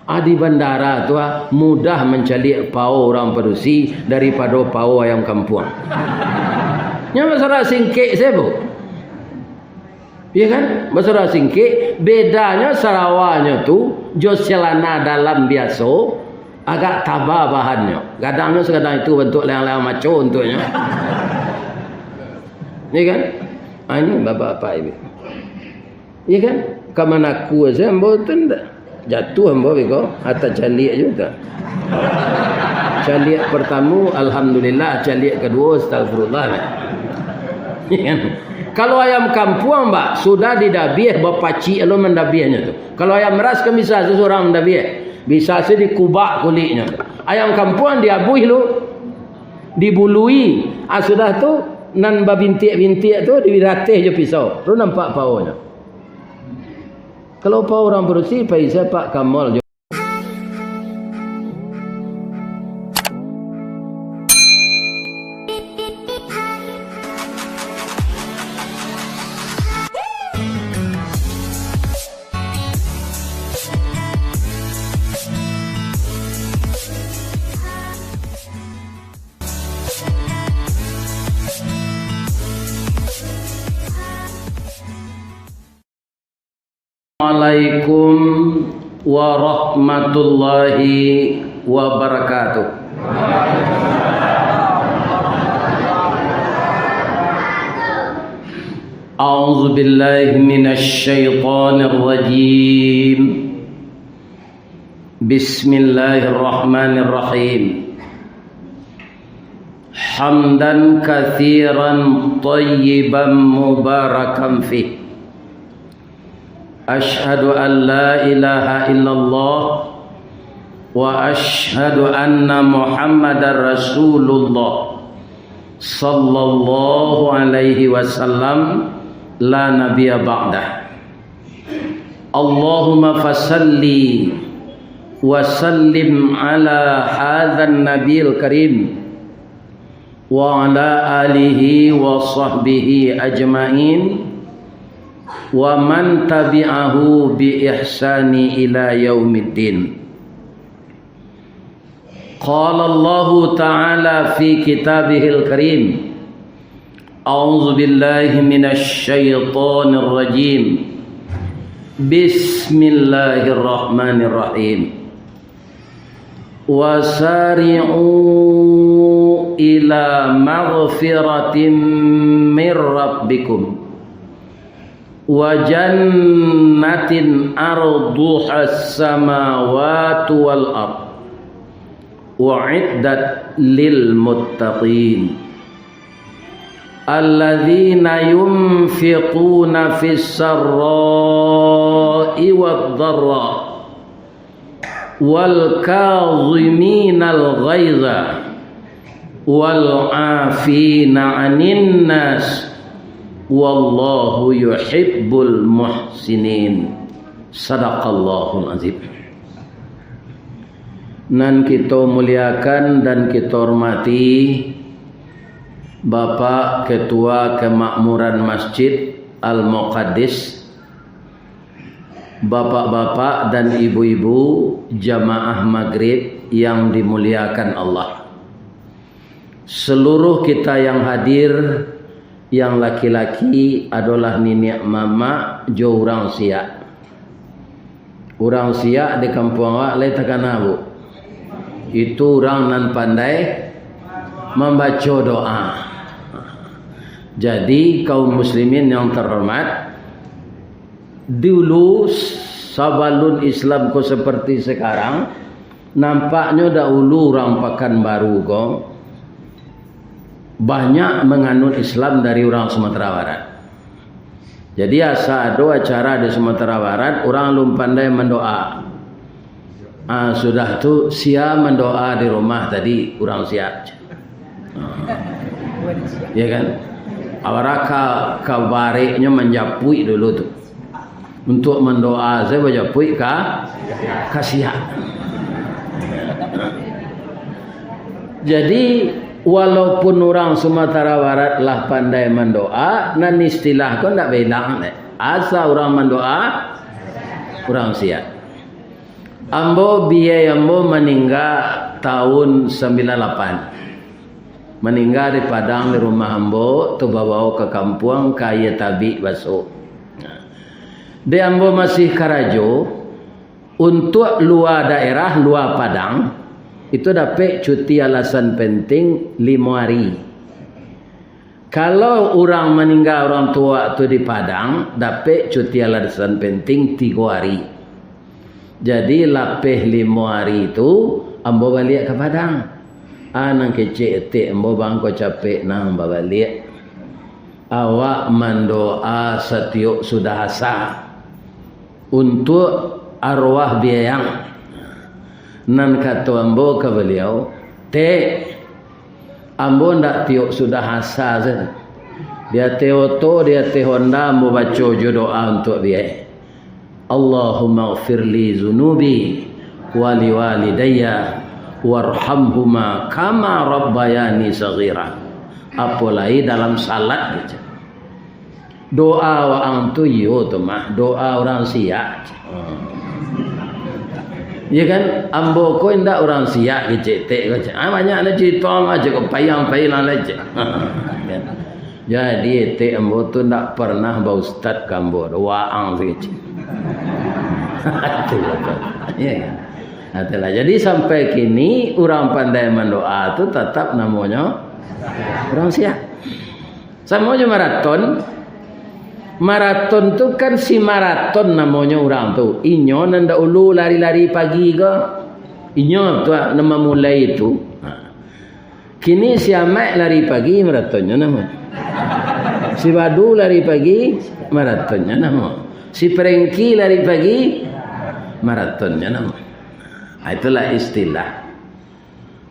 Di bandara tu mudah mencalik pau orang Padusi daripada pau ayam kampung. Nya masalah singkik saya bu. Ya kan? Masalah singkik bedanya Sarawaknya tu jos celana dalam biasa agak tabah bahannya. Kadangnya sekadang itu bentuk leang-leang maco untuknya. Ya kan? Ini bapak-bapak ibu. Ya kan? Kamana aku saya mboten dah. Jatuh hamba bego atas calik juga. Calik pertama alhamdulillah, calik kedua astagfirullah. Ya kan? Kalau ayam kampung mbak sudah didabiah bapacik lo mendabiahnya tu. Kalau ayam meras kan bisa seseorang mendabiah. Bisa sih dikubak kulitnya. Ayam kampung diabuih lo, dibului. Sudah tu nan babintik-bintik tu diratih je pisau. Lo nampak paunya. Kalau pau orang Padusi paisa Pak Kamal. Assalamualaikum warahmatullahi wabarakatuh. A'udzu billahi minasy syaithanir rajim. Bismillahirrahmanirrahim. Hamdan katsiran thayyiban mubarakan fih. Ashhadu an la ilaha illallah wa ashhadu anna Muhammadar Rasulullah sallallahu alaihi wasallam la nabiyya ba'dah. Allahumma fasalli wa sallim ala hadzal nabiyil karim wa ala alihi wa sahbihi ajmain wa man tabi'ahu bi ihsani ila yaumiddin. Qala Allah ta'ala fi kitabihil karim. A'udzu billahi minasy syaithanir rajim. Bismillahirrahmanirrahim. Wasari'u ila maghfiratin mir rabbikum wa jannatin arduha as-samawati wal ard wa'iddat lil muttaqin alladzina yunfiquna fis sarra'i wad dharra wal kadhiminal ghaidha wal 'afina 'anil nas wallahu yuhibbul muhsinin. Sadaqallahul azim. Nan kita muliakan dan kita hormati Bapak Ketua Kemakmuran Masjid Al-Muqaddis, bapak-bapak dan ibu-ibu jamaah maghrib yang dimuliakan Allah, seluruh kita yang hadir, yang laki-laki adalah nenek mama jo orang Siak. Orang Siak di kampung awak lain takkan bu. Itu orang nan pandai membaca doa. Jadi kaum muslimin yang terhormat, dulu sabalun Islam ko seperti sekarang, nampaknya dahulu orang Pekanbaru ko banyak menganut Islam dari orang Sumatera Barat. Jadi asa ada acara di Sumatera Barat, orang belum pandai mendoa. Sudah tu sia mendoa di rumah tadi orang siap. Ya kan? Awalnya kabariknya menjapui dulu tu. Untuk mendoa saya menjapui kasihan. Jadi walaupun orang Sumatera Barat lah pandai mendoa, nan istilah kau tak bilang. Asal orang mendoa, orang siap. Ambo biaya ambo meninggal tahun 98. Meninggal di Padang di rumah ambo, tu bawa ke kampung kaya tabi basuk. Di ambo masih karajo untuk luar daerah, luar Padang itu dapat cuti alasan penting 5 hari. Kalau orang meninggal orang tua tu di Padang dapat cuti alasan penting 3 hari. Jadi lapih 5 hari itu ambo balik ke Padang. Nang kecik etik ambo bangko capek nang balik. Awak mendoa setiuk sudah asa untuk arwah biayang. Nan kata ambo ke beliau, ambo ndak tiuk sudah asa saja. Dia teoto, dia teh Honda, ambo baca doa untuk biaya. Allahumma gfirli zunubi wa liwalidayya warhamhuma kama rabbayani saghira. Apalagi dalam salat gitu. Doa orang tu yo tu mah, doa orang siak. Ya kan, ambo ko ndak orang siak gitu tek gitu. Banyak ada cerita aja ke payang-payang aja. Jadi tek ambo tu ndak pernah ba ustaz kambo doa gitu. Ya kan. Itulah. Jadi sampai kini orang pandai mendoa tu tetap namanya orang siap. Sama aja maraton. Maraton tu kan si maraton namanya orang tu. Inyo nanda ulu lari-lari pagi ke. Inyo tu nama mulai itu. Kini si amat lari pagi maratonnya nama. Si badu lari pagi maratonnya nama. Si perengki lari pagi maratonnya nama. Itulah istilah.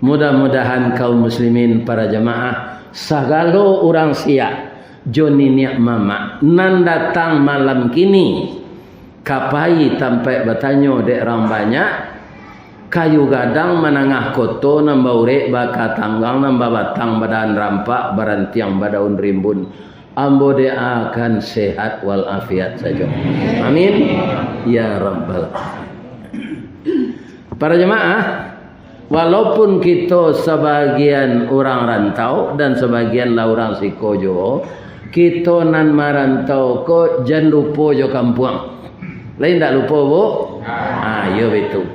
Mudah-mudahan kaum muslimin para jamaah sagalo orang siap joni niat mama nan datang malam kini kapai tampai bertanya dek orang banyak kayu gadang menangah koto nambah urek baka tanggang nambah batang badan rampak barantiang badaun rimbun ambo de akan sehat wal afiat saja. Amin ya rabbal alamin. Para jemaah, walaupun kita sebagian orang rantau dan sebagian lah orang sikojo, kita nan marantau ko jangan lupa jo kampung. Lain tak lupa bu? Ya betul.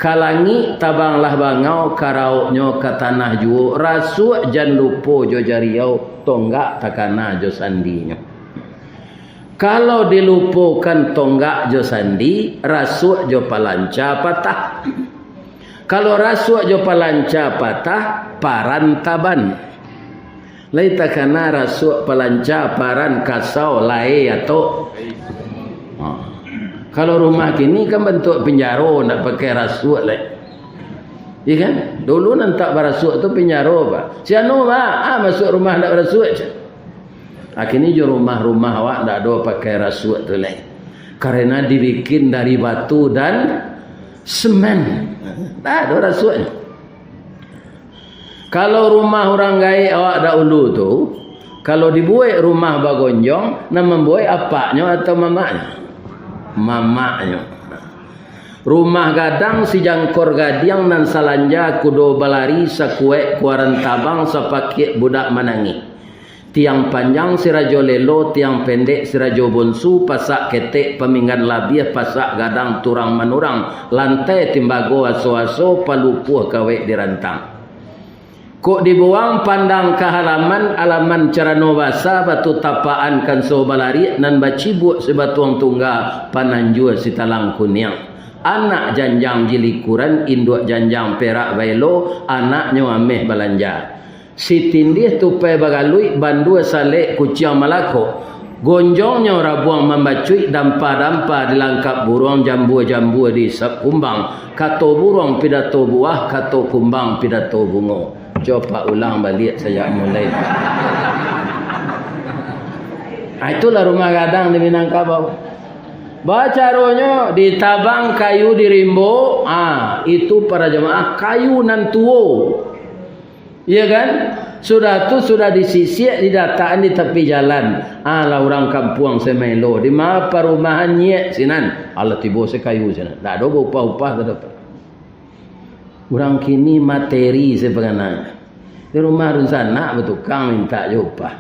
Kalangi tabanglah bangau karauknya ke tanah juo rasu jangan lupa jo jariau tonggak takana jo sandinya. Kalau dilupakan tonggak jo sandi, rasuk jo palanca patah. Kalau rasuk jo palanca patah, parantaban. Laita kana rasuk palanca paran kasau lai atau. Kalau rumah kini kan bentuk penjara, nak pakai rasuk lai. Ya kan? Dulu nanti barasuk tu penjara pak. Siano pak, masuk rumah nak barasuk je. Akhirnya jo rumah-rumah awak tak ada pakai rasuk tu lain. Karena dibikin dari batu dan semen. Tak ada rasuknya. Kalau rumah orang gaya awak dak ulu tu, kalau dibuat rumah bagonjong, nak membuat apaknya atau mamaknya? Mamaknya. Rumah gadang si jangkor gadiang nan salanja kudo balari sakuek kuaran tabang sapakit budak manangi. Tiang panjang si rajo lelo, tiang pendek si rajo bonsu, pasak ketek peminggan labiah, pasak gadang turang manurang, lantai timbago aso-aso, palupuh kawek dirantang. Kok dibuang pandang ke halaman, alaman carano basa, batu tapaan kan so balari, nan bacibuk si batuang tunggal, pananjua si talang kuniang. Anak janjang jilikuran, induk janjang perak bailo, anaknya ameh balanja. Si tindih tupai bagalui bandua salek kuciang malako gonjongnya rabuang membacui dampa-dampa dilangkap burung jambu-jambu di kumbang kato burung pidato buah kato kumbang pidato bungo. Coba ulang balik saya mulai. Itulah rumah gadang di Minangkabau. Bacaronya ditabang kayu di rimbo. Itu para jemaah kayu nan tuo. Iya kan? Sudah tu sudah disisir, didataan di tepi jalan. Lah orang kampung semelo. Di mana perumahannya sinan? Allah tiba sekayu sinan. Tak ada upah-upah tak dapat. Orang kini materi sebenarnya. Di rumah run sana bertukang minta upah.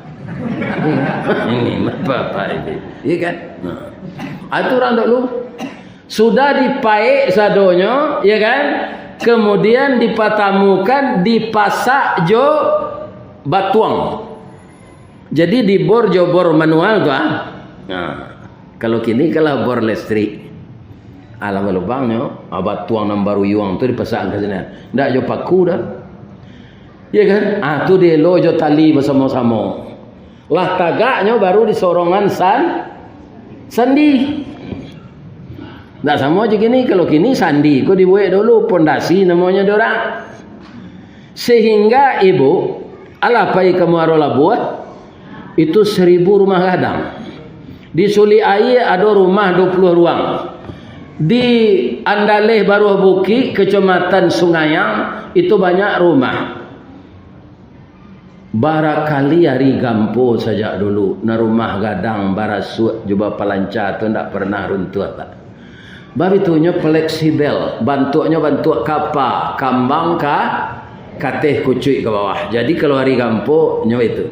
Ini apa ini? Iya kan? Itu orang dulu sudah dipaik sadonyo, ya kan? Kemudian dipatamukan, dipasak jo batuang. Jadi dibor jo bor manual tu kalau kini kalau bor listrik. Alam lubangnya, batuang yang baru yuang tu dipasak ke sini. Ndak jo paku dah. Ya kan? Tu dia lo jo tali bersama-sama. Lah tagaknya baru disorongan sandi. Tak sama je gini. Kalau kini sandi kau dibuat dulu pondasi namanya dorang. Sehingga ibu alapai kamu arola buat itu 1000 rumah gadang. Di Suli Air ada rumah 20 ruang. Di Andaleh Baruah Buki Kecamatan Sungayang itu banyak rumah. Barakali hari gampo saja dulu na rumah gadang barasut juba palanca tu ndak pernah runtuh tak. Babitunya fleksibel, bantuannya bantu kapa, kambang kateh kucui ke bawah. Jadi kalau hari gampo nyo itu.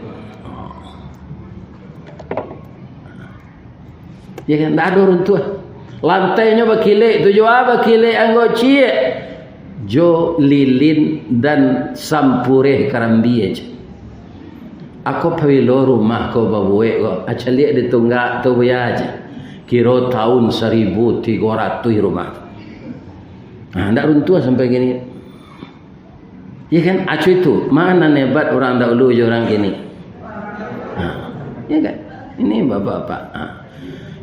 Ya kan ndak ada runtuh. Lantainya bakilek, tujuh apa bakilek anggo cie. Jo lilin dan sampureh karambi aja. Aku pawilo rumah kau babuek kau. Aca lihat di tunggak tu ya aja. Kira tahun 1300 rumah. Ndak runtuh sampai gini. Ya kan? Acu itu mana hebat orang dahulu je orang gini. Ya kan? Ini bapak-bapak.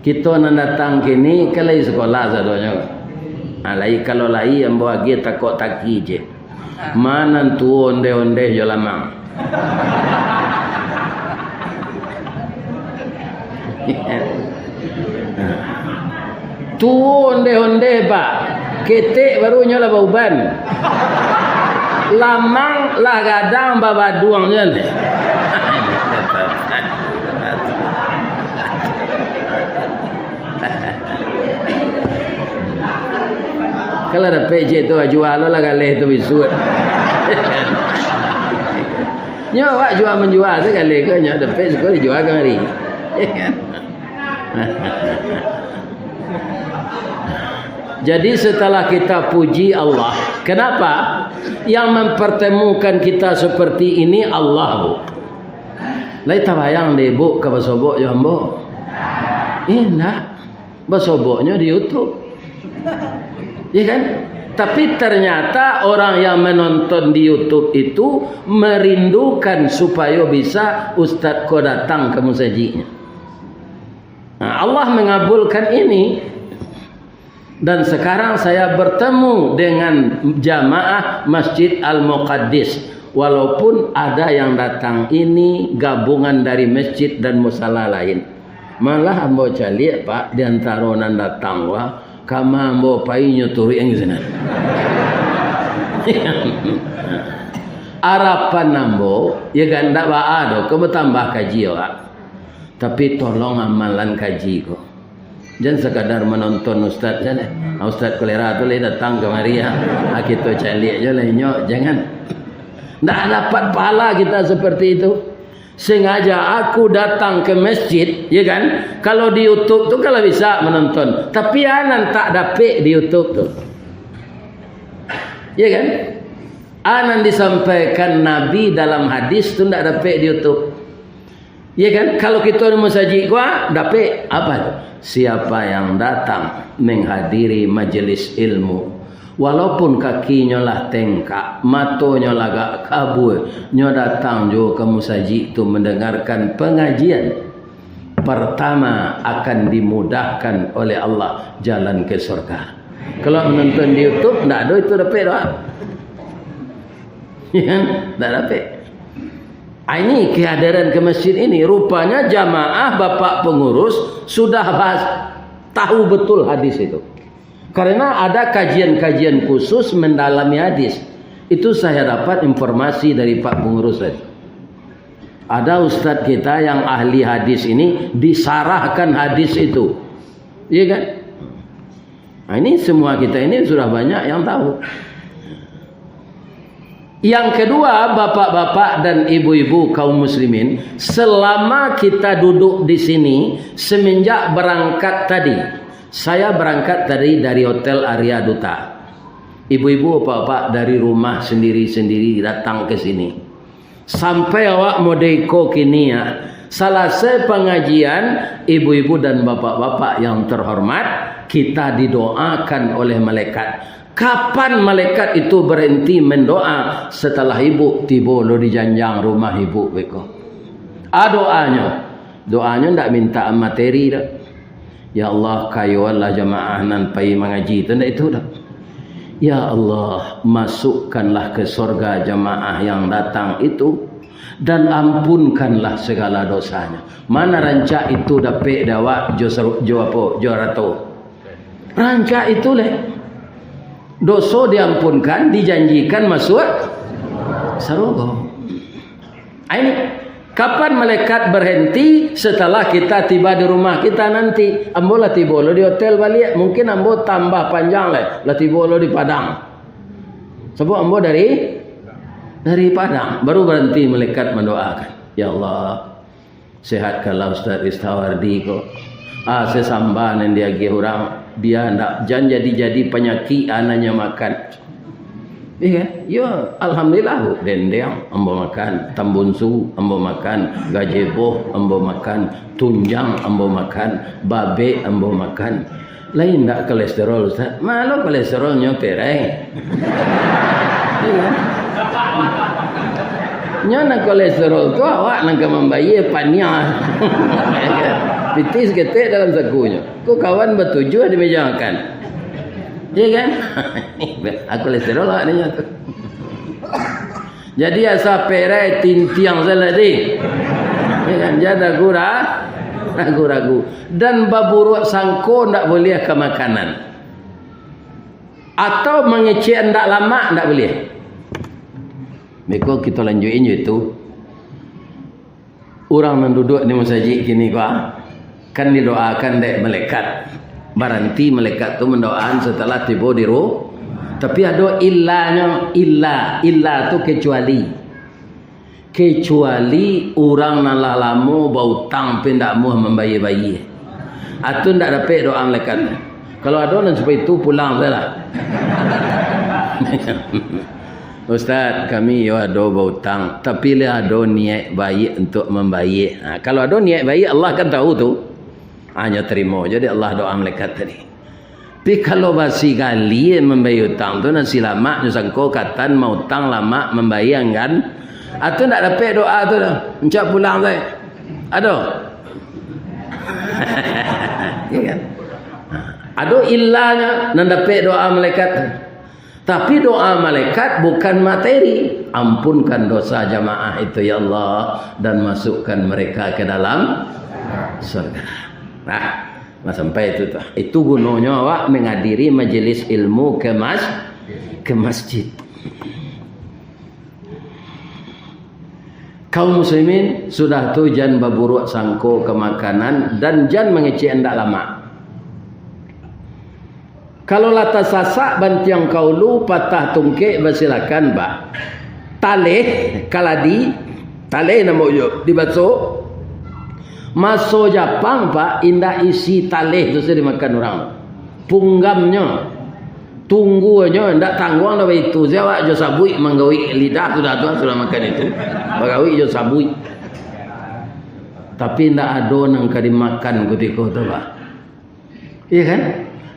Kita nak datang kini kalau sekolah sadonya. Lai kalau lai yang bawa dia takut taki je. Mana tu onde-onde je lamang. Tu onde-onde pak. Ketek baru nyola bauban. Lamang lah gadang babaduang je ni. Kalau ada PJ tu jual lah galih tu bisut. Nyo awak jual menjual tu galih ke nyo ada PJ kau dijual ke hari. Jadi setelah kita puji Allah, kenapa? Yang mempertemukan kita seperti ini Allah bu. Lai tabayang deh bu ke basobok je ambo. Nak basoboknya di YouTube. Ya kan? Tapi ternyata orang yang menonton di YouTube itu merindukan supaya bisa Ustaz kau datang ke musajinya. Allah mengabulkan ini. Dan sekarang saya bertemu dengan jamaah Masjid Al-Muqaddis. Walaupun ada yang datang ini gabungan dari masjid dan musala lain. Malah ambo caliak pak di antara nan datang wah kama ambo pai nyuturi yang sana. Harapan ambo ya ganda ba ado ko bertambah kaji wak. Tapi tolong amalan kaji ko. Jangan sekadar menonton ustaz je lah. Ustaz kolera tu le datang ke Maria. Kita caliak je lah nyok jangan. Tak dapat pahala kita seperti itu. Sengaja aku datang ke masjid, ya kan? Kalau di YouTube tu kalau bisa menonton, tapi anan tak dapat di YouTube tu. Ya kan? Anan disampaikan Nabi dalam hadis tu tak dapat di YouTube. Ya kan? Kalau kita ada masjid gua dapat apa tu? Siapa yang datang menghadiri majelis ilmu, walaupun kakinya lah tengkak, matonya lah gak kabur, nyo datang jo ke musajid tu mendengarkan pengajian, pertama akan dimudahkan oleh Allah jalan ke surga. Kalau menonton di YouTube tak ada itu dapat doa. Ya, tak dapat. Ini kehadiran ke masjid ini rupanya jamaah bapak pengurus sudah tahu betul hadis itu. Karena ada kajian-kajian khusus mendalami hadis. Itu saya dapat informasi dari Pak Pengurus tadi. Ada ustadz kita yang ahli hadis ini disarahkan hadis itu. Iya kan? Nah, ini semua kita ini sudah banyak yang tahu. Yang kedua, bapak-bapak dan ibu-ibu kaum muslimin, selama kita duduk di sini semenjak berangkat tadi, saya berangkat dari Hotel Arya Duta. Ibu-ibu, bapak-bapak dari rumah sendiri-sendiri datang ke sini. Sampai awak modeko kini ya. Selesai pengajian, ibu-ibu dan bapak-bapak yang terhormat, kita didoakan oleh malaikat. Kapan malaikat itu berhenti mendoa? Setelah ibu tiba lo di janjang rumah ibu beko. Doanya ndak minta materi dah. Ya Allah, kayulah jamaah nan pai mengaji tu ndak itu dah. Ya Allah, masukkanlah ke surga jamaah yang datang itu dan ampunkanlah segala dosanya. Mana rancak itu dapat dawak jo rato. Rancak itu leh. Dosa diampunkan, dijanjikan masuk surga. Ini kapan malaikat berhenti? Setelah kita tiba di rumah kita nanti. Ambo lah tiba lo di hotel balik. Mungkin ambo tambah panjang lah tiba lo di Padang. Sebab ambo dari Padang. Baru berhenti malaikat mendoakan. Ya Allah, sehatkanlah Ustaz Istawardi kok. Sesamban yang dia gi orang. Dia ndak jadi penyakit anaknya makan. Iya, ya alhamdulillah dendeng ambo makan, tambunsu ambo makan, gajebo ambo makan, tunjang ambo makan, babe ambo makan. Lain ndak kolesterol Ustaz. Malu kolesterolnya pereng. Iya. Nyana kolesterol tu awak nak membayi pania. Pitis ketek dalam sakunya. Ku kawan bertuju di meja makan. Iya kan? Aku kolesterol awak ni tu. Jadi asa perai tintiang seladi. Iya kan? Jadi ragu. Dan baburuk sangko ndak boleh ke makanan. Atau mengecek ndak lama ndak boleh. Maka kita lanjutin itu. Orang yang duduk di masjid kini kan didoakan dek malaikat. Baranti malaikat tu mendoakan setelah tiba di roh. Tapi ada illanya, illa tu kecuali orang nalah lama bau tang pindak muh membayi-bayi. Atau ndak dapat doa malaikat. Kalau ada orang supaya itu pulang salah. Ustaz, kami ada berhutang, tapi lah ada niat baik untuk membaik. Kalau ada niat baik, Allah kan tahu tu. Hanya terima. Jadi Allah doa malaikat tadi. Tapi kalau basi kali membayar hutang tu nasi lama, nyusangko katan mau hutang lama membayang kan? Atau tak dapat doa tu dah. Encak pulang tu. Ada? Ya kan? Ada illanya nak dapat doa malaikat. Tapi doa malaikat bukan materi. Ampunkan dosa jamaah itu ya Allah dan masukkan mereka ke dalam surga. Nah, sampai itu tuh. Itu gunanya awak menghadiri majelis ilmu ke masjid. Kaum muslimin sudah tu jangan berburuk sangko ke makanan dan jangan mengecek hendak lama. Kalau lata sasak bantiang kaulu patah tungkek bersilakan pak. Taleh kaladi taleh nama ujuk dibasuh. Masuk Jepang pak indah isi taleh tu saya dimakan orang. Punggamnya tunggunya ndak tangguang dah itu. Saya jo sabui manggawi lidah sudah makan itu. Bagawi jo sabui. Tapi ndak ada nang ka dimakan ketika tu pak. Iya kan?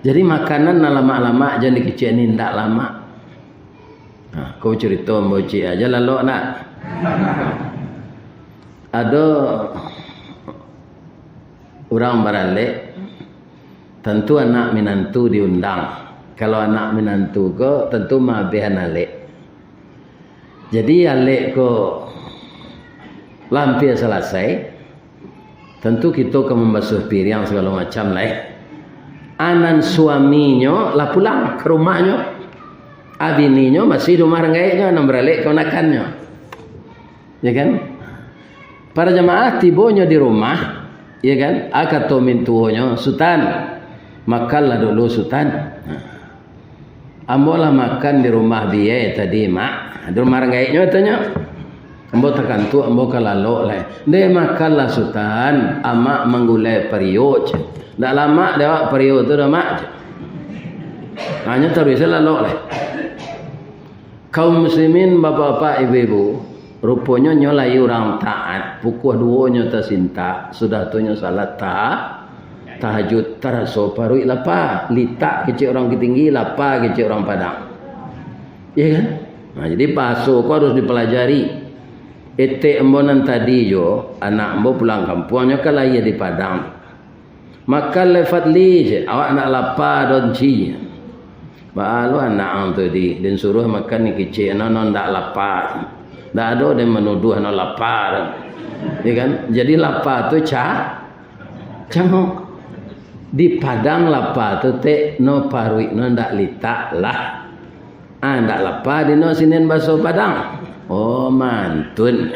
Jadi makanan nak lama-lama jangan dikecilin ndak lama. Kau cerita moci aja lalu nak. Ada orang baralik, tentu anak minantu diundang. Kalau anak minantu ko tentu mabihan alik. Jadi alik ko lampir selesai, tentu kita ke membasuh piring segala macam lah. Anan suaminya lah pulang ke rumahnya. Bininya masih rumah renggaiknya nak beralik kenakannya. Ya kan? Para jemaah tibonya di rumah, ya kan? Kata mintuonya, Sultan, makanlah dulu Sultan. Ambolah makan di rumah dia tadi mak. Di rumah renggaiknya tanya. Ambo tekan tu ambo kalalo lah. Dia makanlah Sultan, amak menggulai periuk. Dak lama dia periuk tu dah mak. Hanya terus lalu lah. Kaum muslimin bapak-bapak ibu-ibu, rupanya nyolai orang taat, pukul 2 nya tersinta, sudah tu nya salat tahajud taraso parui lapa, litak kecil orang ketinggi, lapa kecil orang Padang. Ya kan? Nah, jadi paso kau harus dipelajari. Ete embonan tadi jo, anak embo pulang kampungnya kalau ia di Padang. Maka lefat li je, awak nak lapa don ci. Balu anak tu dan suruh makan ni kecil, non tak lapar, tak ada dia menuduh non lapar, ya kan? Jadi lapar tu cangok di Padang lapar tu no parui no tak litak lah, tak lapar di no sinin baso Padang, oh mantun,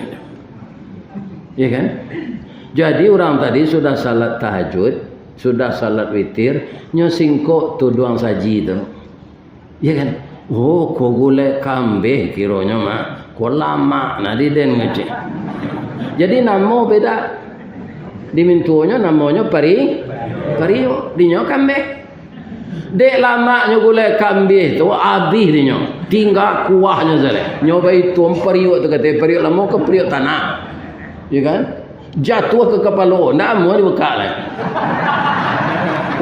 ya kan? Jadi orang tadi sudah salat tahajud, sudah salat witir, nyo singkok tu doang saji tu. Ya kan? Oh, kau gulai kambing kiranya mah. Kau lama nadi den ngecek. Jadi nama beda. Dimintunya namanya Pario. Dinyo kambing. Dek lama nyo gulai kambing tu habis dinyo. Tinggal kuahnya saja. Nyoba itu Pario tu kata Pario lama ke Pario tanah. Ya kan? Jatuh ke kepala. Nak mau dibuka lah.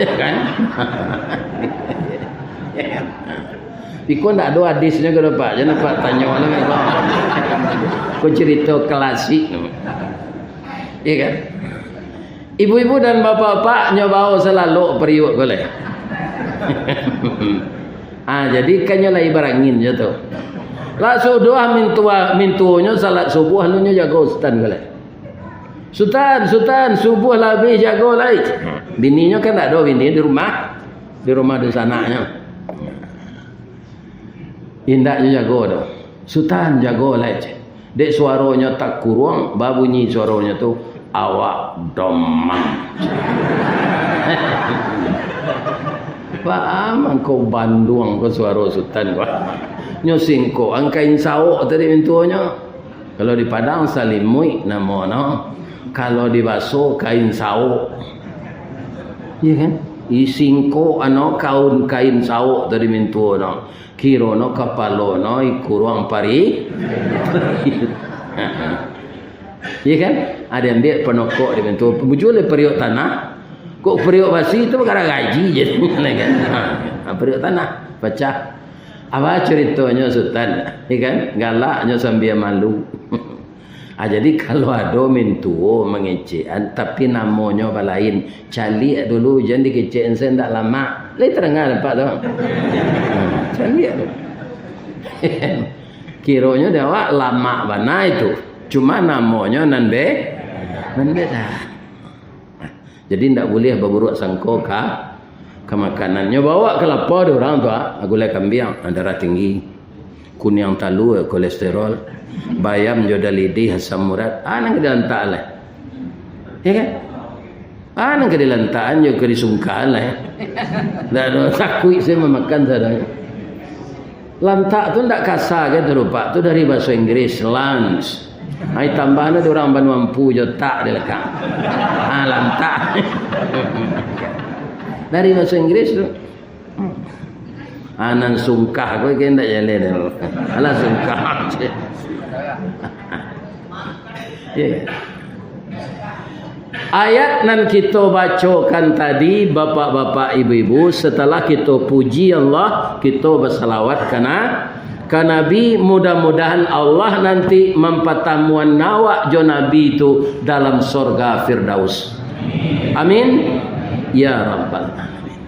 Ya kan? Iko ndak ada hadisnya ke Pak. Jangan Pak tanya lagi Pak. Kau cerita klasik. Iya kan? Ibu-ibu dan bapak-bapak nyoba selalu periuk boleh. Jadi kanya lah ibarangin je tu. Lah sudah mintunya salat subuh halunya jaga Ustaz boleh. Sultan subuh lebih jaga lah. Bininya kan tak ada bini di rumah di sananya. Indaknya jago dah. Sultan jago lah. Dek suaranya tak kurang, babunyi suaranya tu awak domang. Faham kau Bandung kau suara Sultan kau. Nyosing kau angkain sawok tadi mintuanya. Kalau di Padang salimui nama no. Kalau di Baso kain sawok. Iya kan? Isingko ano kaun kain sawok tadi mintuanya. Kiro no kapalo no ikuruang pari. Iya kan? Ada yang dia penokok di bentuk bujul periuk tanah. Kok periuk basi itu perkara gaji je kan. Periuk tanah pecah. Apa ceritanya Sultan? Ya kan? Galaknya sambil malu. Jadi kalau ada mintuo mengecekan tapi namanya balain cali dulu jangan dikecekan saya tak lama. Lai terengah dapat tu. Cali tu. Kiranya dia awak lama bana itu. Cuma namanya nan beda. Jadi tidak boleh berburuk sangka ke makanannya. Bawa ke lapar dia orang tu. Gulai kambing darah tinggi. Kuning talu kolesterol. Bayam jodoh lidih asam urat. Nang kedelantaan lah. Ya kan? Nang kedelantaan juga disungkaan lah. Tak ada sakui saya memakan sadanya. Lantak tu tak kasar kan terupa. Tu dari bahasa Inggris lunch. Ai tambahnya orang ban mampu je tak dia lekang. Lantak. Dari bahasa Inggris tu. Anan sungkah kowe ke ndak jalan. Alah sungkah. Yeah. Ayat nan kita bacakan tadi bapak-bapak ibu-ibu setelah kita puji Allah kita bersalawat kana Nabi mudah-mudahan Allah nanti mempatamuan nawak jo Nabi itu dalam surga Firdaus. Amin ya rabbal alamin.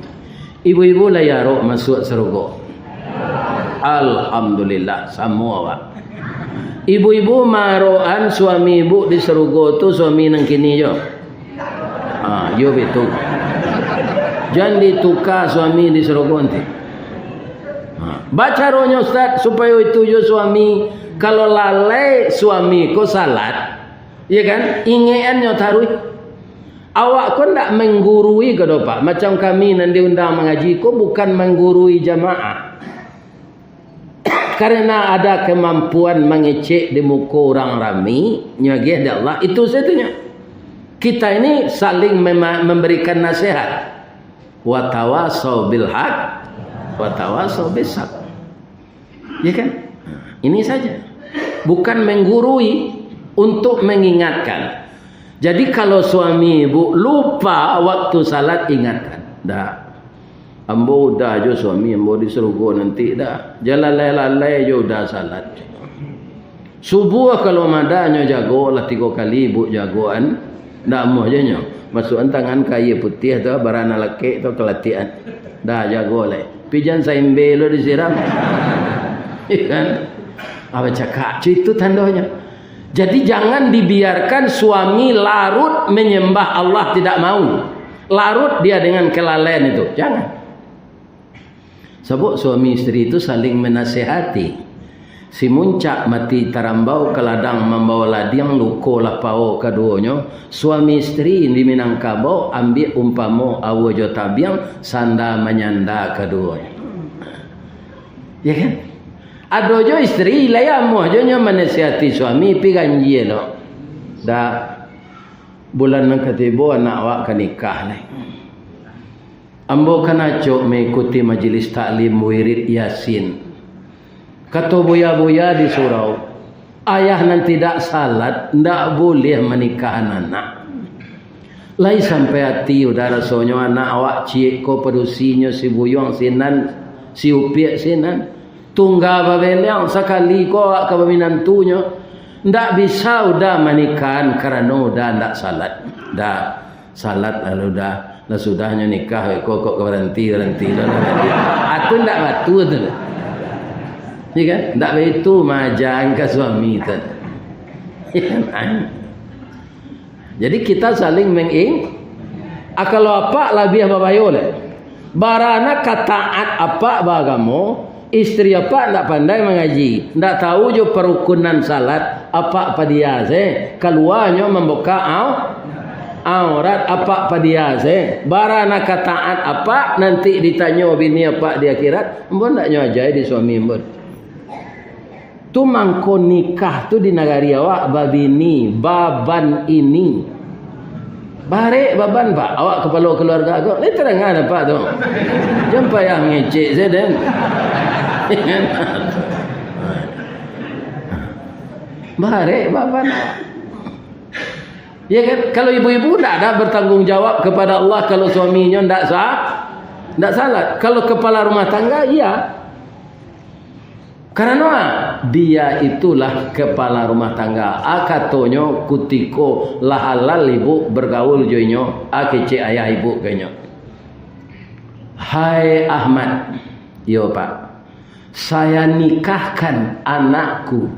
Ibu-ibu layarok masuk surga. Alhamdulillah semua Pak. Ibu-ibu maroan suami ibu di surga tu suami nang kini jo. Yo betul. Jangan ditukar suami di surga nanti. Bacaronyo Ustaz supaya itu jo suami kalau lalai suami ko salat, ya kan? Ingeannya taruh. Awak ko ndak menggurui ke Pak. Macam kami nanti undang mengaji ko bukan menggurui jamaah. Karena ada kemampuan mengecek di muka orang ramai, nyagih dari Allah, itu satunya. Kita ini saling memberikan nasihat. Wa tawasau bil haq, wa tawasau bis sabr. Ya kan? Ini saja. Bukan menggurui, untuk mengingatkan. Jadi kalau suami ibu lupa waktu salat, ingatkan. Dah. Ambo dah jo suami, ambo disuruh go nanti dah. Jalan lalai jo dah salat. Subuh kalau madanya jago lah 3 kali ibu jagoan. Dah mau je nyo. Masukkan tangan kayu putih tu barana laki tu kelatihan. Dah jago le. Pijan saimbe lo disiram. Kan? Apa cakap? Itu tandanya. Jadi jangan dibiarkan suami larut menyembah Allah tidak mau. Larut dia dengan kelalaian itu. Jangan. Sebab suami istri itu saling menasihati. Si muncak mati tarambau ke ladang membawa ladiang luko lapau keduanya. Suami istri di Minangkabau ambil umpamo awojo tabiang sanda menyanda keduanya. Ya kan? Adojo istri layamu aja menasihati suami pi ganji lo. Dah bulan nang ketibo anak awak kan nikah ni. Ambo kana cok mengikuti majlis taklim wirid Yasin. Kata buya-buya di surau, ayah nan tidak salat ndak boleh menikah anak. Lai sampai hati udah rasonyo anak awak cik ko perusinyo si buyong sinan si upiak sinan. Tunggal babeliang sekali ko awak ke peminantunya ndak bisa udah menikahan kerana udah ndak salat. Dah salat lalu dah sudahnya nikah kok berhenti. Aku ndak batu tu. Ya kan? Tak begitu majang ke suami tu. Jadi kita saling kalau apa lebih babayo le. Barana kataat apa bagamo, istri apa tak pandai mengaji, tak tahu jo perukunan salat apa dia keluarnya membuka aurat apa dia barana kataat apa nanti ditanya bini apa di akhirat, mbon tak nyajai di suami mbon. Tu mangko nikah tu di negari awak babini baban ini bare baban pak awak kepala keluarga agak ni terangan apa tu jumpa yang ngecek saya dan bare baban ya kan. Kalau ibu-ibu tak ada bertanggungjawab kepada Allah kalau suaminya tak salat. Kalau kepala rumah tangga iya. Karena dia itulah kepala rumah tangga. Akatonyo kutiko lahalal ibu bergaul joinyo akece ayah ibu kenyo. Hai Ahmad, yo Pak, saya nikahkan anakku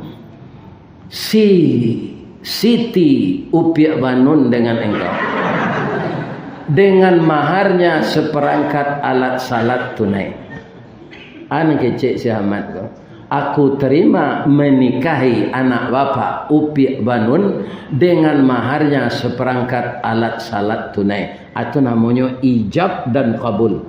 Siti Upiak Banun dengan engkau. Dengan maharnya seperangkat alat salat tunai. An kecek si Ahmad kau. Aku terima menikahi anak bapa Upiak Banun dengan maharnya seperangkat alat salat tunai. Itu namanya ijab dan kabul.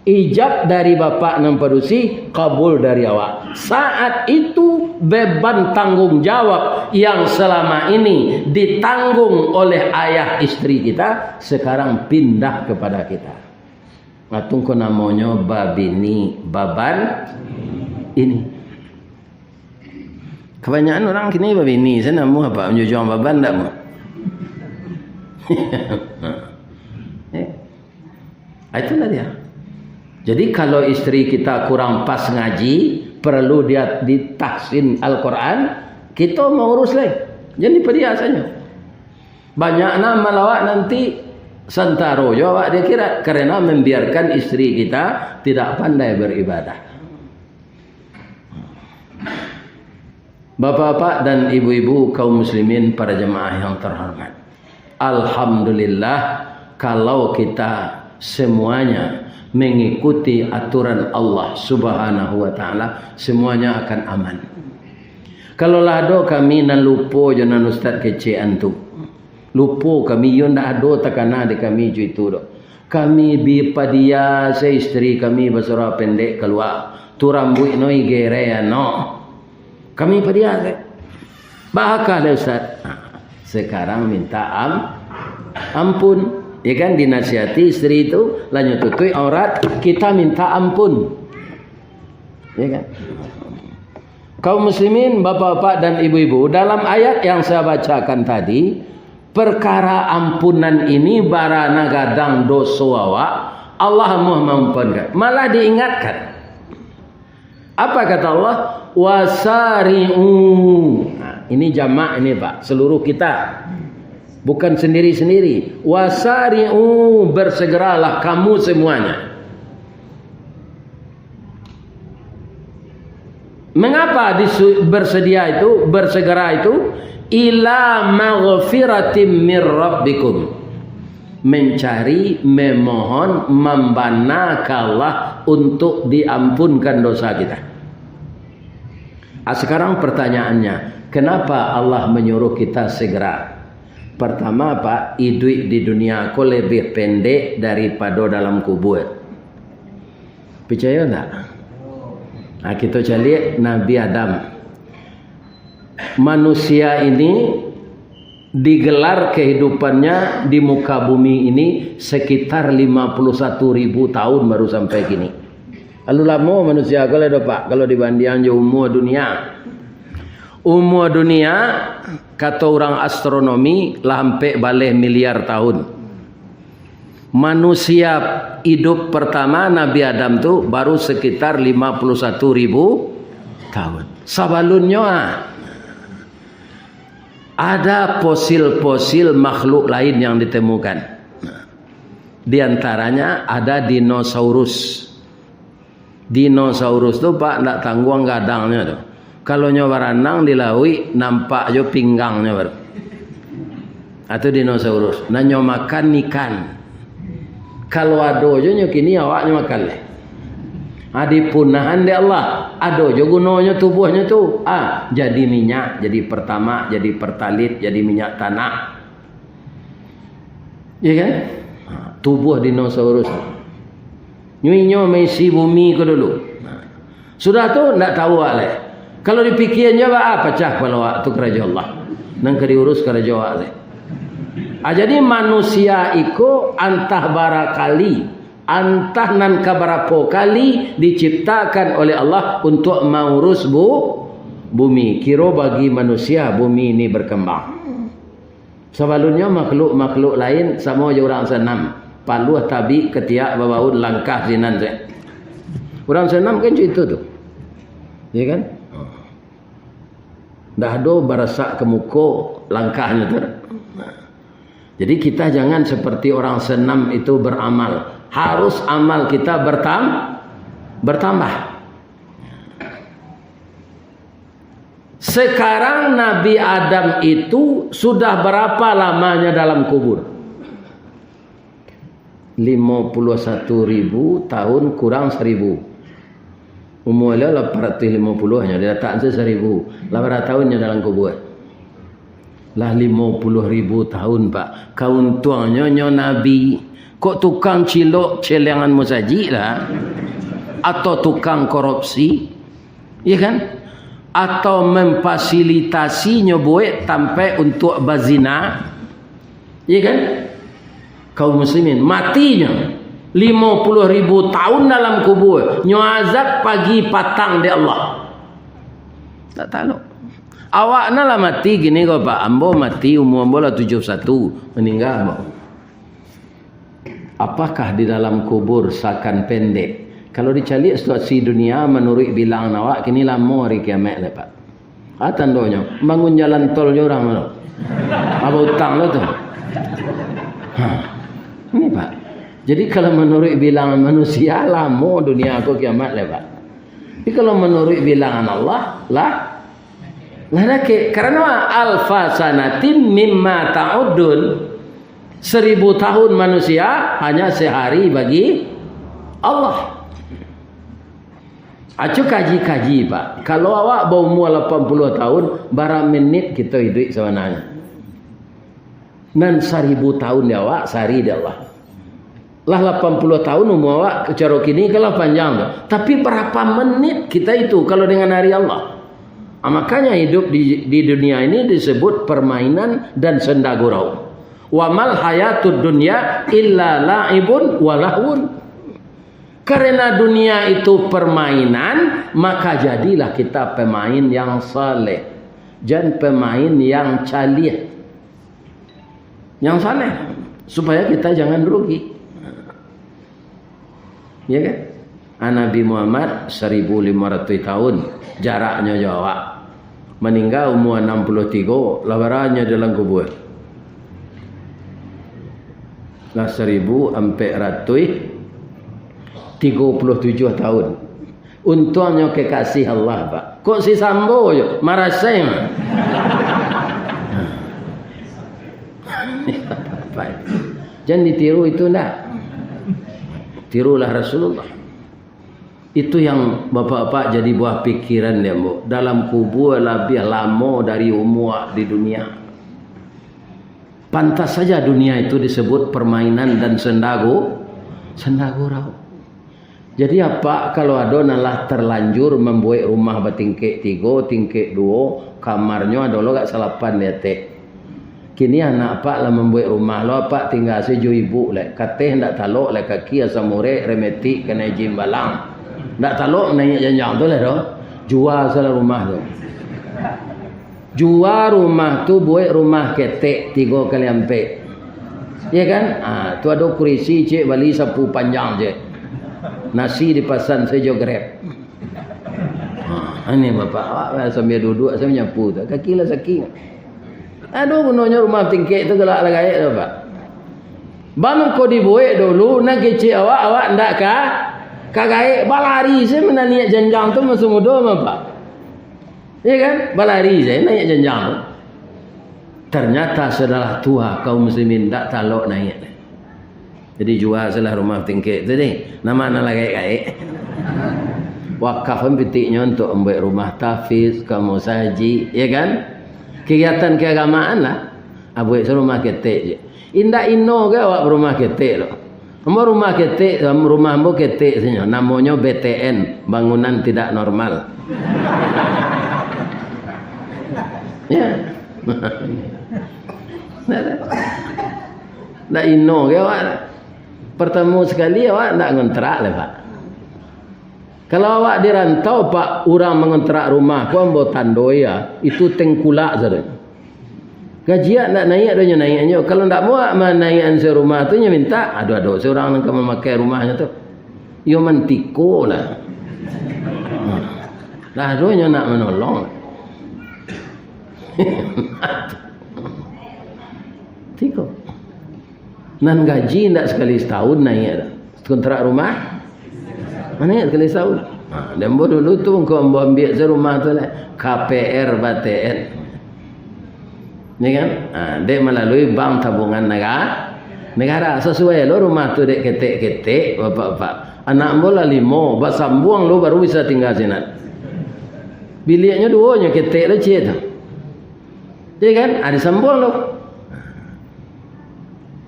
Ijab dari bapak namperusi, kabul dari awak. Saat itu beban tanggung jawab yang selama ini ditanggung oleh ayah istri kita sekarang pindah kepada kita. Ngatungko namanya babini, baban ini. Kebanyakan orang kini babini, saya namu apa menjujung baban tak mau. Itulah dia. Jadi kalau istri kita kurang pas ngaji, perlu dia ditahsin Al-Quran, kita mau urus lagi. Jadi perhiasannya. Banyak nama lawak nanti santaro jawab dia kira karena membiarkan istri kita tidak pandai beribadah. Bapak-bapak dan ibu-ibu kaum muslimin para jemaah yang terhormat. Alhamdulillah kalau kita semuanya mengikuti aturan Allah Subhanahu wa taala, semuanya akan aman. Kalau lado kami nan lupo jo nan ustaz kecean tu. Lupo kami yo ndak ado takana de kami ju itu do. Kami bi padia se istri kami basura pendek keluar. Tu rambut noi gere no. Kami padia ke. Bahaka le ustaz. Sekarang minta ampun. Ya kan, dinasihati istri itu lanjut tutui aurat, kita minta ampun. Ya kan? Kaum muslimin, bapak-bapak dan ibu-ibu, dalam ayat yang saya bacakan tadi, perkara ampunan ini barana gadang dosa awak, Allah mau mengampunkan. Malah diingatkan. Apa kata Allah? Wasari'u. Nah, ini jamak ini Pak, seluruh kita. Bukan sendiri-sendiri. Wasari'u, bersegeralah kamu semuanya. Mengapa bersegera itu? Ila maghfiratim mir rabbikum. Mencari, memohon, membana Allah untuk diampunkan dosa kita. Sekarang pertanyaannya, kenapa Allah menyuruh kita segera? Pertama Pak, hidup di dunia aku lebih pendek daripada dalam kubur. Percaya tak? Nah, kita lihat Nabi Adam. Manusia ini digelar kehidupannya di muka bumi ini sekitar 51.000 tahun baru sampai gini. Lalu lama manusia kalau Pak, kalau dibandingkan umur dunia. Umur dunia kata orang astronomi lah sampai balik miliar tahun. Manusia hidup pertama Nabi Adam tu baru sekitar 51.000 tahun. Sebelumnya ada fosil-fosil makhluk lain yang ditemukan. Di antaranya ada dinosaurus. Dinosaurus tu Pak tak tangguang gadangnya tu. Kalau nyoba renang di laut nampak jo pinggangnya baru. Atau dinosaurus. Nah nyo makan ikan. Kalau ado jo nyo kini awaknya makan leh. Adi punahan de Allah. Ado jo gunanya tubuhnya tu. Jadi minyak, jadi pertama, jadi pertalit, jadi minyak tanah. Ya kan? Tubuh dinosaurus. Nyo mesi bumi ke dulu. Sudah tu ndak tahu leh. Kalau dipikirnya pecah kalau waktu kerja Allah. Nang diurus kerja Allah. Jadi manusia itu antah barakali, antah nan kabarapok kali diciptakan oleh Allah untuk mengurus bumi. Kira bagi manusia bumi ini berkembang. Sebelumnya makhluk-makhluk lain sama je orang senam. Paluh tabi ketiak babaun langkah sinan saya. Orang senam kan itu tu. Ya kan? Dah do barasak ke muka langkahnya tu. Jadi kita jangan seperti orang senam itu beramal. Harus amal kita bertambah. Sekarang Nabi Adam itu sudah berapa lamanya dalam kubur? 51.000 tahun kurang 1.000. Umurnya 850 hanya dia tak 1.000. 800 tahunnya dalam kubur. Lah 50.000 tahun Pak. Kaun tuangnya nyo Nabi. Kok tukang cilok celengan musaji lah? Atau tukang korupsi? Ya kan? Atau memfasilitasi nyoboe sampai untuk bazina? Ya kan? Kaum muslimin matinya 50.000 tahun dalam kubur. Nyo azab pagi patang di Allah. Tak tahu. Awak lah mati gini kau Pak. Ambo mati umur ambo lah 71. Meninggal ambo. Apakah di dalam kubur seakan pendek? Kalau dicari situasi dunia menurut bilang awak kini lama hari kiamat lah Pak. Tandanya bangun jalan tol je orang mana? Apa utang lah tu? Ini Pak. Jadi kalau menurut bilangan manusia lama dunia aku kiamat lah Pak. Tapi kalau menurut bilangan Allah lah karena alfa sanatin mimma ta'udun. 1000 tahun manusia hanya sehari bagi Allah. Acu kaji-kaji Pak. Kalau awak berumur 80 tahun, berapa menit kita hidup sebenarnya? Nan 1000 tahun dia awak, sehari dia Allah. Lah 80 tahun umur awak, cara kini kalau panjang tu. Tapi berapa menit kita itu kalau dengan hari Allah? Makanya hidup di dunia ini disebut permainan dan senda gurau. Wa mal hayatud dunya illa la'ibun wa lahwun. Karena dunia itu permainan, maka jadilah kita pemain yang saleh, jangan pemain yang calih. Yang saleh, supaya kita jangan rugi. Ya kan? Nabi Muhammad 1500 tahun jaraknya Jawa. Meninggal umur 63, lawarannya dalam kubur. Lah 1437 tahun. Untungnya kekasih Allah Pak. Kok si Sambo je marah saya. Jangan ditiru itu ndak. Tirulah Rasulullah. Itu yang bapak-bapak jadi buah pikiran dia, Bu. Dalam kubur lebih lama dari umur di dunia. Pantas saja dunia itu disebut permainan dan sendagurau. Jadi apa kalau ada nalah terlanjur membuat rumah bertingkik 3, tingkik 2, kamarnya adalah gak salapan dia teh. Kini anak pak lah membuat rumah lo pak tinggal sejo ibu lek kateh ndak talok lek kaki asam murek remeti kena jim balang. Ndak talok naik janjang tu lah doh. Jual salah rumah tu. Jual rumah tu buat rumah ketek 3 kali ampe. Ya kan? Tu ada kursi cik bali sapu panjang je. Nasi dipasan sejo grab. Ini bapak awak sambil duduk saya menyapu tu. Kaki lah saking. Aduh gunanya rumah tingkik tu gelak lah gaya tu Pak. Bangun kau dibuat dulu nak kecik awak ndak kah? Kagak balari saya menaniak janjang tu masuk muda Pak. Ya kan? Balari saya naik janjang tu. Ternyata setelah tua kaum muslimin tak talok naik. Jadi jual salah rumah tingkik tu ni. Nama lagi gaya. Wakaf petiknya untuk membuat rumah tahfiz, kamu saji, ya kan? Kegiatan keagamaan lah. Buat rumah ketek je. Indah ino ke awak rumah ketek lo. Rumah ketek, rumah ambo ketek saja. Namanya BTN, bangunan tidak normal. Ya. Ndak ino ke awak. Pertemu sekali awak ndak ngontrak lah Pak. Kalau awak dirantau Pak, orang mengontrak rumah, kau ambil tandoi ya, itu tengkulak saja. Gajian nak naik, adanya naiknya. Kalau tak mau naikkan serumah tu, dia minta, aduh, seorang yang memakai rumahnya tu, dia mentiko lah. Lah adanya nak menolong. Tiko. Nan gaji tak sekali setahun naik. Kontrak rumah. Mana sekali setahun? Dan dulu tu kau ambil serumah tu lah. KPR BTN. Ni kan? Dia melalui bank tabungan negara. Sesuai lo rumah tu dek ketek-ketek. Bapak-bapak. Anak bola 5. Basambung lo baru bisa tinggal sini. Biliknya 2 nya ketek lah cik tu. Ya kan? Ada sambung lo.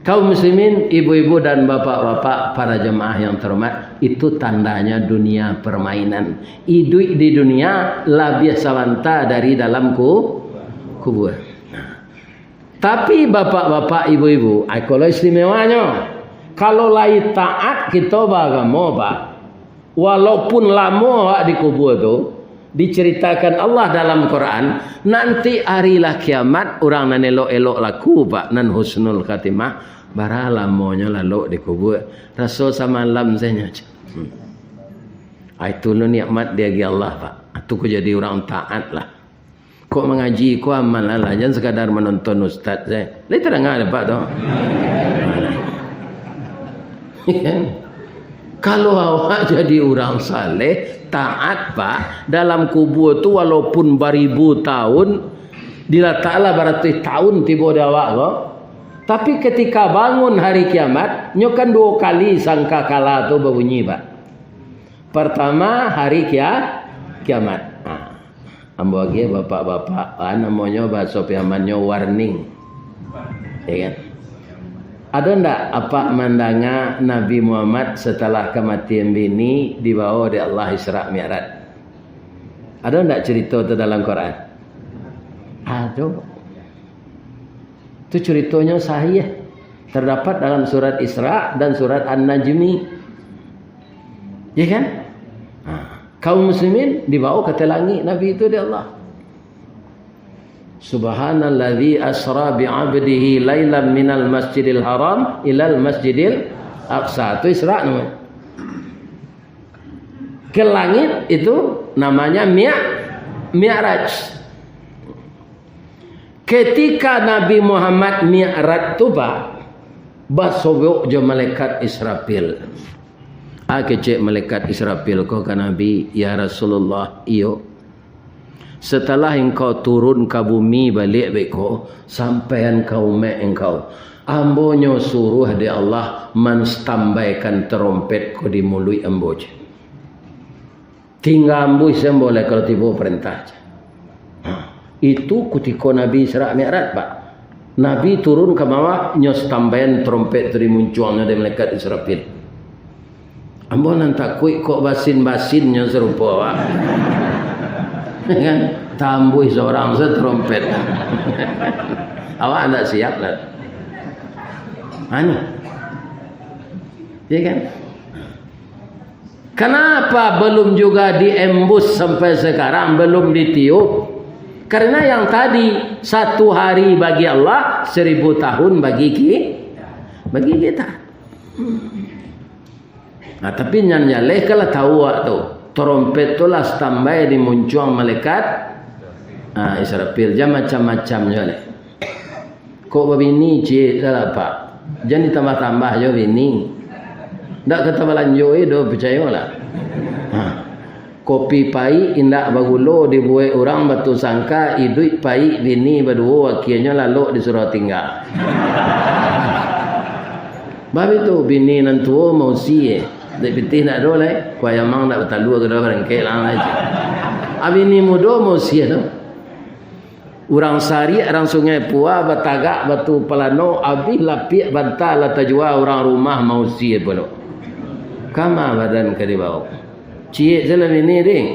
Kaum muslimin, ibu-ibu dan bapak-bapak, para jemaah yang terhormat, itu tandanya dunia permainan. Hidup di dunia lebih sawanta dari dalam kubur. Tapi bapak-bapak, ibu-ibu, kalau istimewanya, kalau lain taat kita beragama Pak, walaupun lama di kubur tu, diceritakan Allah dalam Quran, nanti harilah kiamat orang nan elok-elok laku Pak, nan husnul khatimah, bara lamonya lalu di kubur. Rasul samalam saya itu lo nikmat dia gi Allah Pak. Itu ku jadi orang taat lah. Kok mengaji ku amal lah, jangan sekadar menonton ustaz saya. Lai terang ada Pak tu. Kalau awak jadi orang saleh, taat Pak, dalam kubur tu walaupun beribu tahun, diletaklah beratus tahun tiba di awak kok. Tapi ketika bangun hari kiamat, nyo kan 2 kali sangka kala tu berbunyi, Pak. Pertama hari kiamat. Ambo lagi bapak-bapak, namanya bahasa piamannya warning. Ya kan? Ada ndak apa mandanga Nabi Muhammad setelah kematian bini dibawa oleh Allah Isra Mi'raj? Ada ndak cerita itu dalam Quran? Ada. Itu ceritanya sahih. Terdapat dalam surat Isra dan surat An-Najmi. Ya kan? Kaum muslimin dibawa ke langit Nabi itu oleh Allah. Subhanalladzi asra bi'abdihi lailan minal masjidil haram ilal masjidil aqsa. Itu Isra namanya. Ke langit itu namanya Mi'raj. Ketika Nabi Muhammad Mi'raj tu basobok je malaikat Israfil. Kecek malaikat Israfil kau ke Nabi, ya Rasulullah, iyo. Setelah engkau turun ke bumi balik beko, sampai engkau engkau. Ambonyo suruh di Allah menstambaikan terompet ko di mulut ambo. Tinggal ambo boleh kalau tiba perintah. Itu ketika Nabi Isra Mi'raj, Pak. Nabi turun ke bawah, nyos tambahan trompet dari munculnya dari malaikat Israfil. Ambo nan takut kok basin-basinnya serupa, Pak. Kan tambuh seorang setrompet. Awak anda siap lah. Mana? Ya kan? Kenapa belum juga diembus sampai sekarang, belum ditiup? Karena yang tadi 1 hari bagi Allah, 1000 tahun bagi kita. Nah, tapi nyaleh kalau tahu waktu trompet tu lah standby di muncul malaikat Israfil jam macam-macamnya le. Kok begini cik salah Pak? Jangan ditambah-tambah jo bini. Ndak kata lanjut do percayalah. Kopi pai indak bagulo dibuat orang batu sangka hidup pai bini berdua akhirnya lalu disuruh tinggal. Bab itu bini nantua mau sie. Dek pitih nak do lai, kuai amang nak bertalua ke dalam rengkek lang aja. Abi ni mudo mau sia tu. Urang sari, orang sungai Pua, batagak, batu pelano, abi lapik bantal la tajwa orang rumah mau sia pun. Kama badan ke di bawah. Cik jalan ini ding.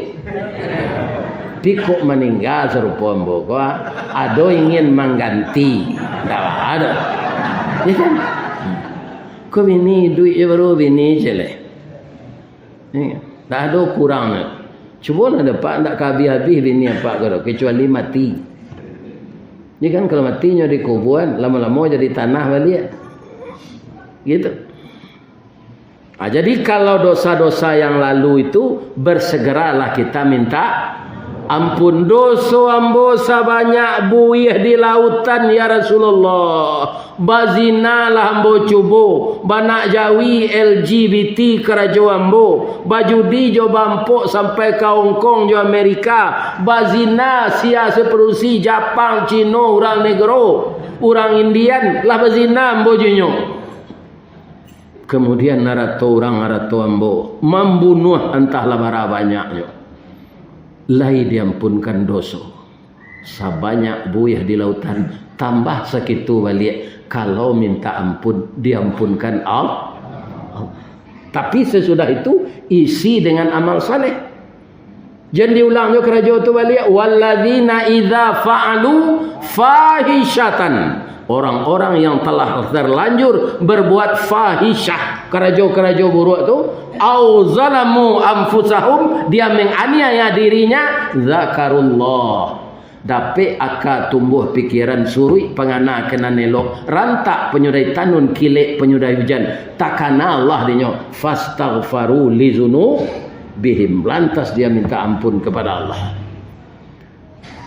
Pikuk meninggal serupa ambo ko. Ado ingin mengganti. Tak ada. Ya kan? Ko bini duit je baru bini je le. Tak ada kurang nak. Cuba nak dapat tak habis-habis bini apa kalau kecuali mati. Ni kan kalau matinya di kuburan lama-lama jadi tanah balik. Gitu. Jadi kalau dosa-dosa yang lalu itu bersegeralah kita minta ampun. Dosa ambo sebanyak buih di lautan ya Rasulullah. Bazina lah ambo cubo. Banak jawi LGBT kerajo ambo. Bajudi jo bampok sampai ke Hong Kong jo Amerika. Bazina sia seperusi Jepang, Cina, orang negro, orang Indian lah bazina ambo junyo. Kemudian narato orang narato ambo membunuh entahlah berapa banyaknya. Lai diampunkan dosa sebanyak buih di lautan, tambah segitu balik kalau minta ampun diampunkan Allah. Tapi sesudah itu isi dengan amal saleh. Jangan diulangnya kerajaan itu balik. Walladzina idza fa'alu fahishatan. Orang-orang yang telah terlanjur berbuat fahisyah, kerajo-kerajo buruk itu, au zalamu anfusahum, dia menganiaya dirinya, zakarullah. Dapat akan tumbuh pikiran suri pengana kena nelok rantak penyudai tanun kilek penyudai hujan takana Allah dinyo fastaghfaru li dzunubihim, lantas dia minta ampun kepada Allah.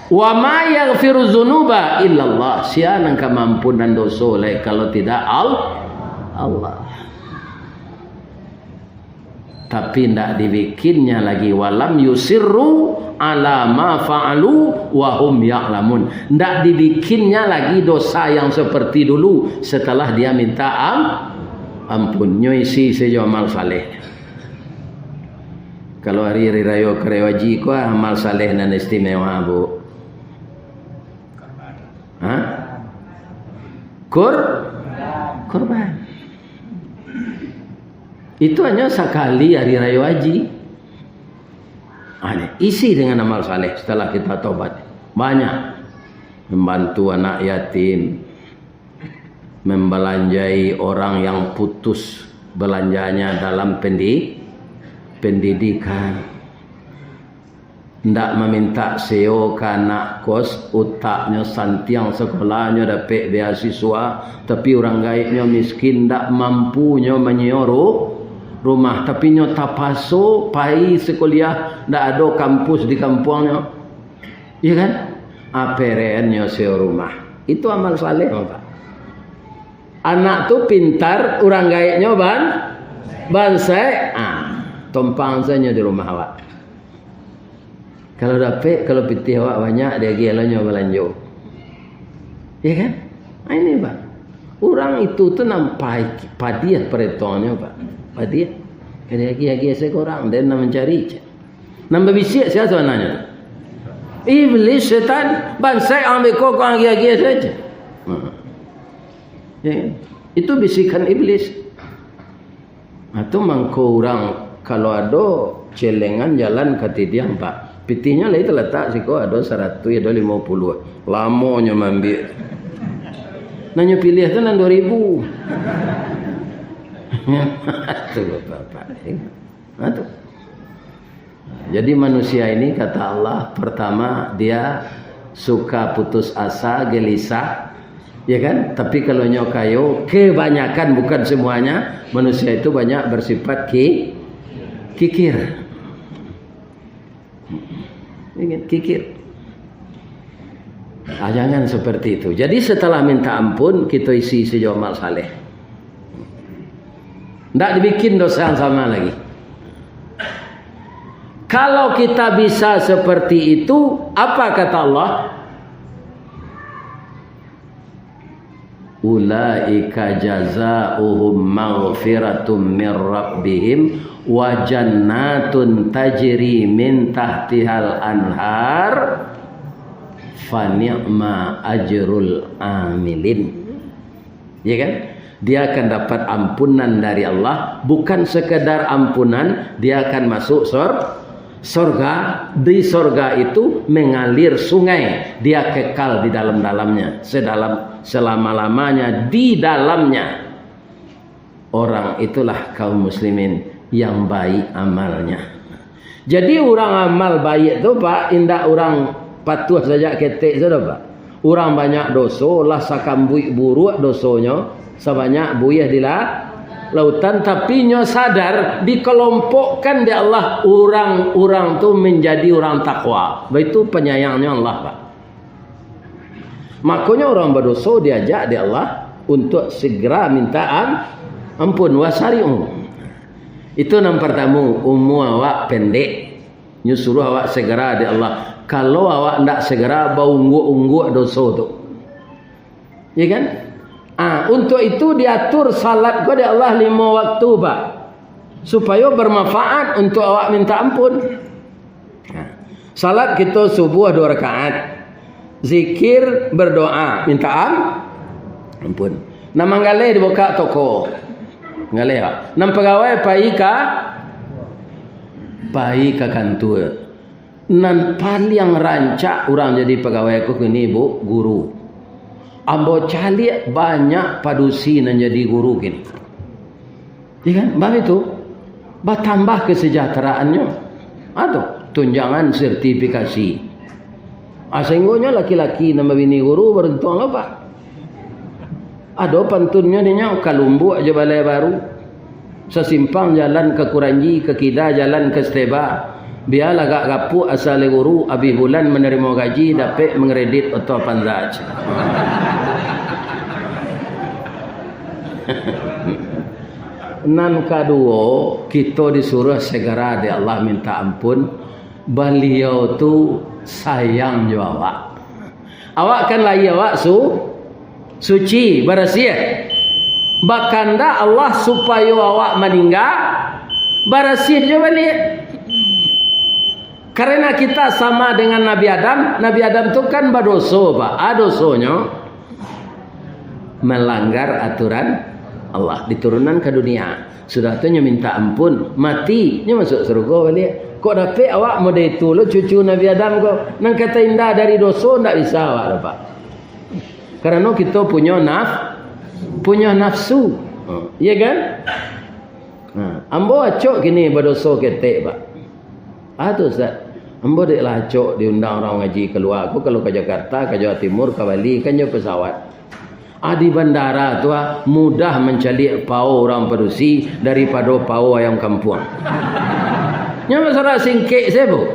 Wa ma yaghfiru dzunuba illallah, siapa yang kemampuan dosa kalau tidak Allah. tapi ndak dibikinnya lagi walam yusirru ala ma fa'alu wa hum ya'lamun. Ndak dibikinnya lagi dosa yang seperti dulu setelah dia minta ampun. Nyoisi sejo amal saleh. Kalau hari-hari raya kerewaji ko amal saleh nan istimewa bu. Hah? Korban. Itu hanya sekali hari raya haji. Isi dengan amal saleh setelah kita tobat. Banyak. Membantu anak yatim. Membelanjai orang yang putus belanjanya dalam pendidikan. Ndak meminta SEO ke anak kos, utaknya santiang sekolahnya dapat beasiswa, tapi orang gaibnya miskin, ndak mampunya menyewa rumah, tapi nyo tapaso pai sekolah, ndak ada kampus di kampungnya, iya kan? Aperennya SEO rumah, itu amal saleh, Pak. Anak tu pintar, orang gaibnya bansai, tompang saja di rumah awak. Kalau dapat, kalau pitih awak banyak, dia gialanya belanja. Ya kan? Ini Pak. Orang itu tu nampak padiah perhitungannya Pak. Padiah. Dia seorang, dia nak mencari. Nambah bisik siapa sebenarnya? Iblis, setan, bansai ambil kokong gia-gia saja. Ya kan? Itu bisikan iblis. Atau mangko orang kalau ada celengan jalan ke tidiang Pak. Pitihnya lah itu letak siko ada 100 ada 50. Lamanya mambil. Nanya pilih tu nan 2000. Itu Bapak. Itu. Jadi manusia ini kata Allah pertama dia suka putus asa, gelisah. Ya kan? Tapi kalau nyokayo kebanyakan bukan semuanya manusia itu banyak bersifat kikir. Kikir. Jangan seperti itu. Jadi setelah minta ampun kita isi sejauh amal saleh. Tidak dibikin dosa yang sama lagi. Kalau kita bisa seperti itu, apa kata Allah? Ulaika jazaohum maghfiratum mir rabbihim wa jannatun tajri min tahtihal anhar fa ni'ma ajrul amilin. Ya kan? Dia akan dapat ampunan dari Allah, bukan sekedar ampunan, dia akan masuk surga. Di surga itu mengalir sungai, dia kekal di dalam-dalamnya, selama-lamanya di dalamnya. Orang itulah kaum muslimin yang baik amalnya. Jadi orang amal baik itu Pak, indah orang patuh saja ketik saja Pak. Orang banyak dosa lah sakambui buruk dosanya sebanyak buyah di lautan, tapi nyo sadar dikelompokkan di Allah orang tu menjadi orang takwa. Itu penyayangnya Allah Pak. Makanya orang berdosa diajak di Allah untuk segera minta ampun wasari'u. Itu yang pertama, umur awak pendek, nyuruh awak segera di Allah. Kalau awak tidak segera bau ungguk dosa tu, ya kan? Untuk itu diatur salat kau di Allah 5 waktu Pak, supaya bermanfaat untuk awak minta ampun. Salat kita subuh 2 rakaat, zikir berdoa minta ampun. Nama ngale dibuka toko. Ngale Pak. Nam pegawai pai ka kantor. Nan paling rancak orang jadi pegawai ku ini Bu, guru. Ambo cali banyak padusi nan jadi guru gini. Ya kan? Bab itu bertambah kesejahteraannya. Atau tunjangan sertifikasi. Sehingga laki-laki nama bini guru beruntung apa? Ada pantunnya dia Kalumbu aja balai baru. Sesimpang jalan ke Kuranji, ke Kida jalan ke Steba. Biar agak gapu asal guru abi bulan menerima gaji dapat mengredit atau panzaj. nan kedua kita disuruh segera di Allah minta ampun. Beliau tu sayang jo awak. Awak kan lahi awak suci bersih. Bakanda Allah supaya awak meninggal bersih jo balik. Karena kita sama dengan Nabi Adam. Nabi Adam tu kan berdosa, Pak. Dosanya melanggar aturan Allah, diturunan ke dunia. Sudah tu minta ampun, mati, nya masuk surga balik. Kok dapat awak model itu lo cucu Nabi Adam kok nang kata indah dari dosa ndak bisa awak dapat. Karena kita punya nafsu. Iya kan? Ambo acok gini berdosa ketek, Pak. Tu Ustaz. Ambo dek lah acok diundang orang ngaji keluar. Aku kalau ke Jakarta, ke Jawa Timur, ke Bali kan jauh pesawat. Di bandara tu mudah mencalik pau orang Perusi daripada pau ayam kampung. Nya masalah singkek saya bu.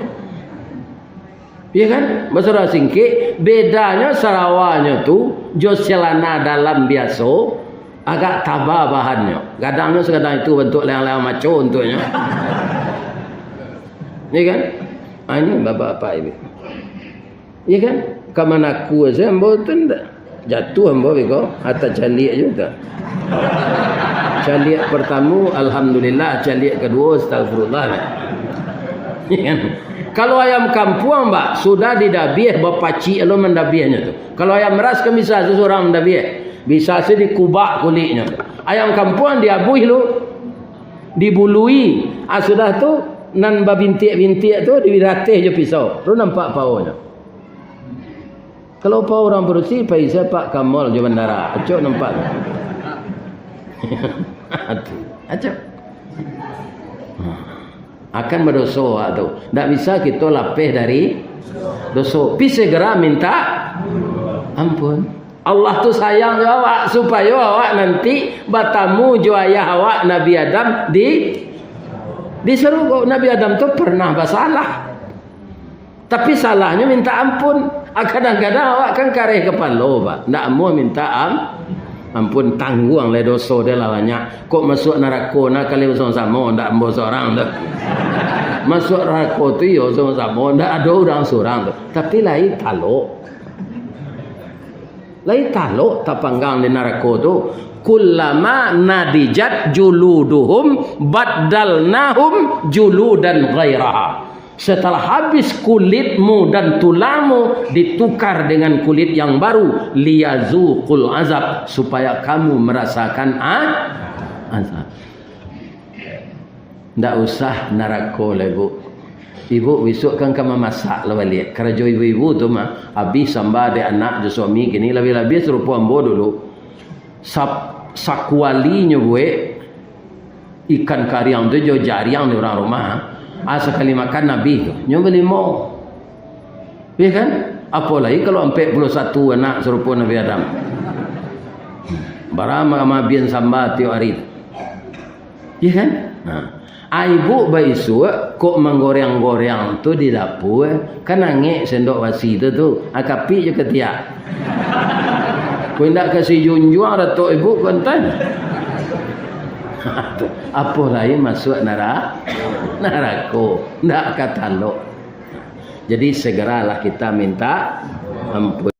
Iya kan? Masalah singkek bedanya Sarawaknya tu jos celana dalam biasa agak tabah bahannya. Kadangnya sekadang itu bentuk leang-leang maco untuknya. Iya kan? Ini bapak-bapak ini. Iya kan? Kamana aku saya ambo tu ndak jatuh ambo bego atas calik juga. Calik pertama alhamdulillah, calik kedua astagfirullah. Iya kan? Kalau ayam kampung Mbak sudah didabiah bapaci lo mendabiahnya tu. Kalau ayam meras kan bisa seseorang mendabiah. Bisa sih dikubak kulitnya. Ayam kampung diabuih lo dibului. Sudah tu nan babintik-bintik tu diratih je pisau. Lu nampak paunya. Kalau pau orang bersih pai saya Pak Kamal je bandara. Acok nampak. Acok. Akan berdosa tu. Tak bisa kita lapih dari dosa. Pi segera minta ampun. Allah tu sayang jo awak supaya awak nanti bertemu jo ayah awak Nabi Adam di surga. Nabi Adam tu pernah bersalah. Tapi salahnya minta ampun. Kadang-kadang awak kan kareh kepala, Pak. Tak mau minta ampun, tanggung le dosa dia lah banyak. Kok masuk neraka nak kali sama-sama tak ambo seorang tu. Masuk neraka tu yo sama-sama tak ada orang seorang tu. Tapi lain taluk. Lain taluk tapanggang di neraka tu. Kullama nadijat juluduhum baddalnahum juludan ghairaha. Setelah habis kulitmu dan tulangmu ditukar dengan kulit yang baru, liyazuqul azab, supaya kamu merasakan azab. Ndak usah neraka lah ibu. Ibu besok kan kamu masak lah balik. Kerja ibu-ibu tu mah habis sambal ada anak je suami gini lebih-lebih serupa ambo dulu. Sakualinya gue ikan kariang tu jo jariang di orang rumah. Sekali makan Nabi tu nyoba limau. Ya kan? Apalagi kalau 41 anak serupa Nabi Adam. Barama mabian sambal tiap hari. Ya kan? Ibu baisu kok menggoreng-goreng tu di dapur kan nangik sendok basi tu akapi je ketiak. Kau ndak kasih junjung datuk ibu kontan. Apa lain masuk neraka? Ndak kata lo. Jadi segeralah kita minta ampun.